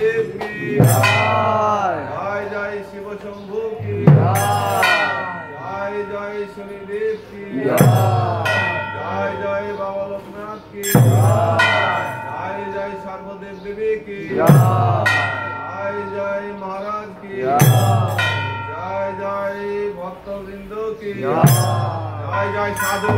महादेव की जय जय शिव शंभु की जय जय शनिदेव की जय जय बाबा लोकनाथ की जय जय सर्वदेव देवी की जय जय महाराज की जय जय भक्तवृंद की जय जय साधु